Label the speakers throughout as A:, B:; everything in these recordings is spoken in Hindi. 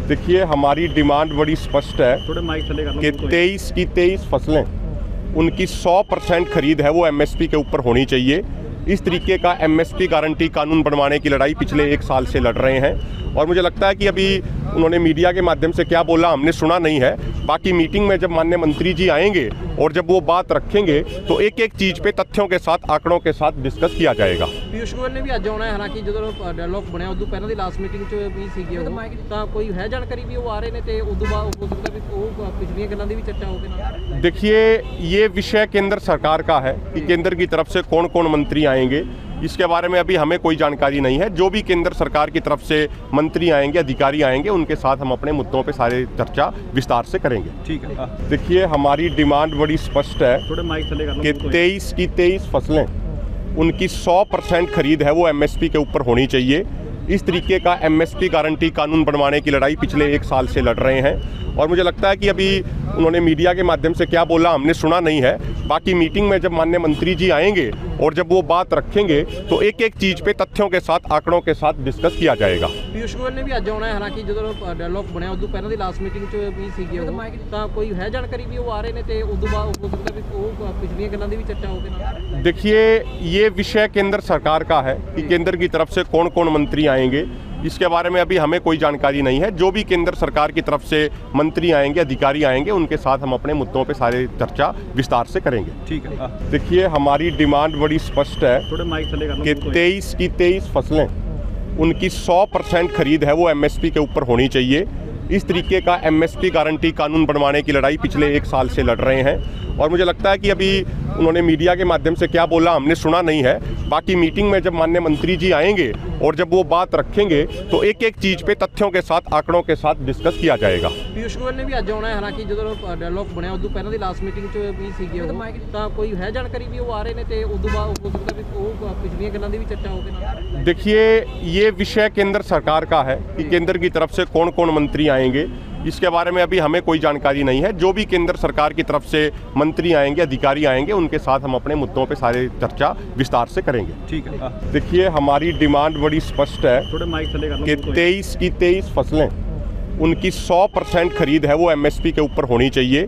A: देखिए, हमारी डिमांड बड़ी स्पष्ट है कि 23 की 23 फसलें उनकी 100% खरीद है वो एमएसपी के ऊपर होनी चाहिए। इस तरीके का एमएसपी गारंटी कानून बनवाने की लड़ाई पिछले 1 साल से लड़ रहे हैं और मुझे लगता है कि अभी उन्होंने मीडिया के माध्यम से क्या बोला हमने सुना नहीं है। बाकी मीटिंग में जब माननीय मंत्री जी आएंगे और जब वो बात रखेंगे तो एक एक चीज़ पे तथ्यों के साथ आंकड़ों के साथ डिस्कस किया जाएगा।
B: पीयूष गोयल ने भी ਅੱਜ ਆਉਣਾ ਹੈ, ਹਾਲਾਂਕਿ ਜਦੋਂ ਡਾਇਲੌਗ ਬਣਿਆ ਉਦੋਂ ਪਹਿਲਾਂ ਦੀ ਲਾਸਟ ਮੀਟਿੰਗ 'ਚ ਵੀ ਸੀਗੇ ਉਹ, ਤਾਂ ਕੋਈ ਹੈ ਜਾਣਕਾਰੀ ਵੀ ਉਹ ਆ ਰਹੇ ਨੇ ਤੇ ਉਦੋਂ ਬਾਅਦ ਹੋ ਸਕਦਾ ਵੀ ਉਹ ਪਿਛਲੀਆਂ ਗੱਲਾਂ ਦੀ ਵੀ ਚਰਚਾ ਹੋਵੇ ਨਾ।
A: देखिए, ये विषय केंद्र सरकार का है कि केंद्र की तरफ से कौन कौन मंत्री आएंगे, इसके बारे में अभी हमें कोई जानकारी नहीं है। जो भी केंद्र सरकार की तरफ से मंत्री आएंगे, अधिकारी आएंगे, उनके साथ हम अपने मुद्दों पे सारे चर्चा विस्तार से करेंगे।
C: ठीक है।
A: देखिए, हमारी डिमांड बड़ी स्पष्ट है कि 23 की 23 फसलें उनकी 100% खरीद है वो एमएसपी के ऊपर होनी चाहिए। इस तरीके का एमएसपी गारंटी कानून बनवाने की लड़ाई पिछले 1 साल से लड़ रहे हैं और मुझे लगता है कि अभी उन्होंने मीडिया के माध्यम से क्या बोला हमने सुना नहीं है। बाकी मीटिंग में जब माननीय मंत्री जी आएंगे और जब वो बात रखेंगे तो एक एक चीज़ पे तथ्यों के साथ आंकड़ों के साथ डिस्कस किया जाएगा।
B: ਪੀयूष ਗੋयल ਨੇ ਵੀ ਅੱਜ ਆਉਣਾ ਹੈ, ਹਾਲਾਂਕਿ ਜਦੋਂ ਡਾਇਲੌਗ ਬਣਿਆ ਉਦੋਂ ਪਹਿਲਾਂ ਦੀ ਲਾਸਟ ਮੀਟਿੰਗ 'ਚ ਵੀ ਸੀਗੇ ਉਹ, ਤਾਂ ਕੋਈ ਹੈ ਜਾਣਕਾਰੀ ਵੀ ਉਹ ਆ ਰਹੇ ਨੇ ਤੇ ਉਦੋਂ ਬਾਅਦ ਹੋ ਸਕਦਾ ਵੀ ਉਹ ਪਿਛਲੀਆਂ ਗੱਲਾਂ ਦੀ ਵੀ ਚਰਚਾ ਹੋਵੇ ਨਾ।
A: देखिए, ये विषय केंद्र सरकार का है कि केंद्र की तरफ से कौन कौन मंत्री आएंगे, इसके बारे में अभी हमें कोई जानकारी नहीं है। जो भी केंद्र सरकार की तरफ से मंत्री आएंगे, अधिकारी आएंगे, उनके साथ हम अपने मुद्दों पे सारे चर्चा विस्तार से करेंगे।
C: ठीक है।
A: देखिए, हमारी डिमांड बड़ी स्पष्ट है कि 23 की 23 फसलें उनकी 100% खरीद है वो एमएसपी के ऊपर होनी चाहिए। इस तरीके का एमएसपी गारंटी कानून बनवाने की लड़ाई पिछले 1 साल से लड़ रहे हैं और मुझे लगता है कि अभी उन्होंने मीडिया के माध्यम से क्या बोला हमने सुना नहीं है। बाकी मीटिंग में जब माननीय मंत्री जी आएंगे और जब वो बात रखेंगे तो एक एक चीज़ पे तथ्यों के साथ आंकड़ों के साथ डिस्कस किया जाएगा।
B: ਪੀयूष ਗੋयल ਨੇ ਵੀ ਅੱਜ ਆਉਣਾ ਹੈ, ਹਾਲਾਂਕਿ ਜਦੋਂ ਡਾਇਲੌਗ ਬਣਿਆ ਉਦੋਂ ਪਹਿਲਾਂ ਦੀ ਲਾਸਟ ਮੀਟਿੰਗ 'ਚ ਵੀ ਸੀਗੇ ਉਹ, ਤਾਂ ਕੋਈ ਹੈ ਜਾਣਕਾਰੀ ਵੀ ਉਹ ਆ ਰਹੇ ਨੇ ਤੇ ਉਦੋਂ ਬਾਅਦ ਹੋ ਸਕਦਾ ਵੀ ਉਹ ਪਿਛਲੀਆਂ ਗੱਲਾਂ ਦੀ ਵੀ ਚਰਚਾ ਹੋਵੇ ਨਾ।
A: देखिए, ये विषय केंद्र सरकार का है कि केंद्र की तरफ से कौन कौन मंत्री आएंगे, इसके बारे में अभी हमें कोई जानकारी नहीं है। जो भी केंद्र सरकार की तरफ से मंत्री आएंगे, अधिकारी आएंगे, उनके साथ हम अपने मुद्दों पे सारे चर्चा विस्तार से करेंगे।
C: ठीक है।
A: देखिए, हमारी डिमांड बड़ी स्पष्ट है कि 23 की 23 फसलें उनकी 100% खरीद है वो एमएसपी के ऊपर होनी चाहिए।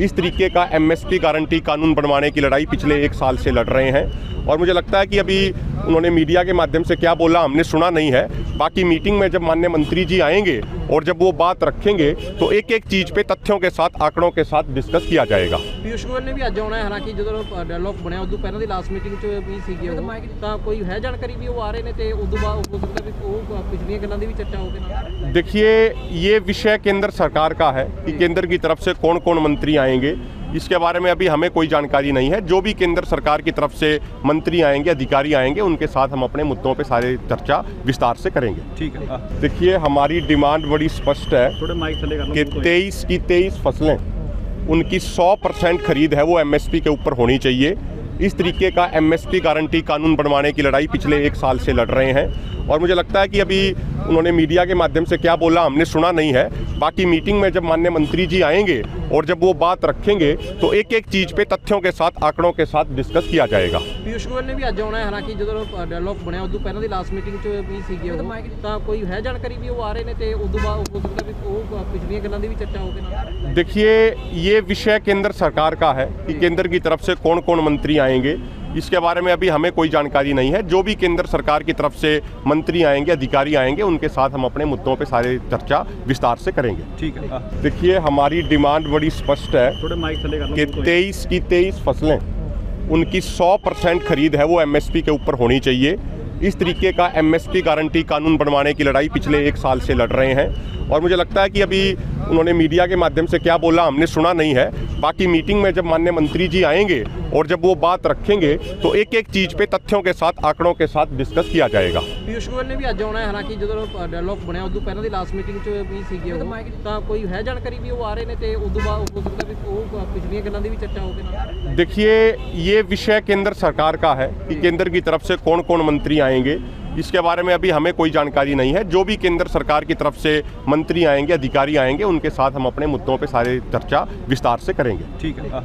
A: इस तरीके का एमएसपी गारंटी कानून बनवाने की लड़ाई पिछले 1 साल से लड़ रहे हैं और मुझे लगता है कि अभी उन्होंने मीडिया के माध्यम से क्या बोला हमने सुना नहीं है। बाकी मीटिंग में जब माननीय मंत्री जी आएंगे और जब वो बात रखेंगे तो एक एक चीज़ पे तथ्यों के साथ आंकड़ों के साथ डिस्कस किया जाएगा।
B: ਪੀयूष ਗੋयल ਨੇ ਵੀ ਅੱਜ ਆਉਣਾ ਹੈ, ਹਾਲਾਂਕਿ ਜਦੋਂ ਡਾਇਲੌਗ ਬਣਿਆ ਉਦੋਂ ਪਹਿਲਾਂ ਦੀ ਲਾਸਟ ਮੀਟਿੰਗ 'ਚ ਵੀ ਸੀਗੇ ਉਹ, ਤਾਂ ਕੋਈ ਹੈ ਜਾਣਕਾਰੀ ਵੀ ਉਹ ਆ ਰਹੇ ਨੇ ਤੇ ਉਦੋਂ ਬਾਅਦ ਹੋ ਸਕਦਾ ਵੀ ਉਹ ਪਿਛਲੀਆਂ ਗੱਲਾਂ ਦੀ ਵੀ ਚਰਚਾ ਹੋਵੇ ਨਾ।
A: देखिए, ये विषय केंद्र सरकार का है कि केंद्र की तरफ से कौन कौन मंत्री आएंगे, इसके बारे में अभी हमें कोई जानकारी नहीं है। जो भी केंद्र सरकार की तरफ से मंत्री आएंगे, अधिकारी आएंगे, उनके साथ हम अपने मुद्दों पे सारे चर्चा विस्तार से करेंगे।
C: ठीक है।
A: देखिए, हमारी डिमांड बड़ी स्पष्ट है कि 23 की 23 फसलें उनकी 100% खरीद है वो एमएसपी के ऊपर होनी चाहिए। इस तरीके का एमएसपी गारंटी कानून बनवाने की लड़ाई पिछले 1 साल से लड़ रहे हैं और मुझे लगता है कि अभी उन्होंने मीडिया के माध्यम से क्या बोला हमने सुना नहीं है। बाकी मीटिंग में जब माननीय मंत्री जी आएंगे और जब वो बात रखेंगे तो एक एक चीज़ पे तथ्यों के साथ आंकड़ों के साथ डिस्कस किया जाएगा।
B: ਪੀयूष ਗੋयल ਨੇ ਵੀ ਅੱਜ ਆਉਣਾ ਹੈ, ਹਾਲਾਂਕਿ ਜਦੋਂ ਡਾਇਲੌਗ ਬਣਿਆ ਉਦੋਂ ਪਹਿਲਾਂ ਦੀ ਲਾਸਟ ਮੀਟਿੰਗ 'ਚ ਵੀ ਸੀਗੇ ਉਹ, ਤਾਂ ਕੋਈ ਹੈ ਜਾਣਕਾਰੀ ਵੀ ਉਹ ਆ ਰਹੇ ਨੇ ਤੇ ਉਦੋਂ ਬਾਅਦ ਹੋ ਸਕਦਾ ਵੀ ਉਹ ਪਿਛਲੀਆਂ ਗੱਲਾਂ ਦੀ ਵੀ ਚਰਚਾ ਹੋਵੇ ਨਾ।
A: देखिए, ये विषय केंद्र सरकार का है कि केंद्र की तरफ से कौन कौन मंत्री आएंगे, इसके बारे में अभी हमें कोई जानकारी नहीं है। जो भी केंद्र सरकार की तरफ से मंत्री आएंगे, अधिकारी आएंगे, उनके साथ हम अपने मुद्दों पे सारे चर्चा विस्तार से करेंगे।
C: ठीक है।
A: देखिए, हमारी डिमांड बड़ी स्पष्ट है कि 23 की 23 फसलें उनकी 100% खरीद है वो एमएसपी के ऊपर होनी चाहिए। इस तरीके का एमएसपी गारंटी कानून बनवाने की लड़ाई पिछले 1 साल से लड़ रहे हैं और मुझे लगता है कि अभी उन्होंने मीडिया के माध्यम से क्या बोला हमने सुना नहीं है। बाकी मीटिंग में जब माननीय मंत्री जी आएंगे और जब वो बात रखेंगे तो एक एक चीज़ पे तथ्यों के साथ आंकड़ों के साथ डिस्कस किया जाएगा।
B: ਪੀयूष ਗੋयल ਨੇ ਵੀ ਅੱਜ ਆਉਣਾ ਹੈ, ਹਾਲਾਂਕਿ ਜਦੋਂ ਡਾਇਲੌਗ ਬਣਿਆ ਉਦੋਂ ਪਹਿਲਾਂ ਦੀ ਲਾਸਟ ਮੀਟਿੰਗ 'ਚ ਵੀ ਸੀਗੇ ਉਹ, ਤਾਂ ਕੋਈ ਹੈ ਜਾਣਕਾਰੀ ਵੀ ਉਹ ਆ ਰਹੇ ਨੇ ਤੇ ਉਦੋਂ ਬਾਅਦ ਹੋ ਸਕਦਾ ਵੀ ਉਹ ਪਿਛਲੀਆਂ ਗੱਲਾਂ ਦੀ ਵੀ ਚਰਚਾ ਹੋਵੇ ਨਾ।
A: देखिए, ये विषय केंद्र सरकार का है कि केंद्र की तरफ से कौन कौन मंत्री आएंगे, इसके बारे में अभी हमें कोई जानकारी नहीं है। जो भी केंद्र सरकार की तरफ से मंत्री आएंगे, अधिकारी आएंगे, उनके साथ हम अपने मुद्दों पे सारे चर्चा विस्तार से करेंगे।
C: ठीक है।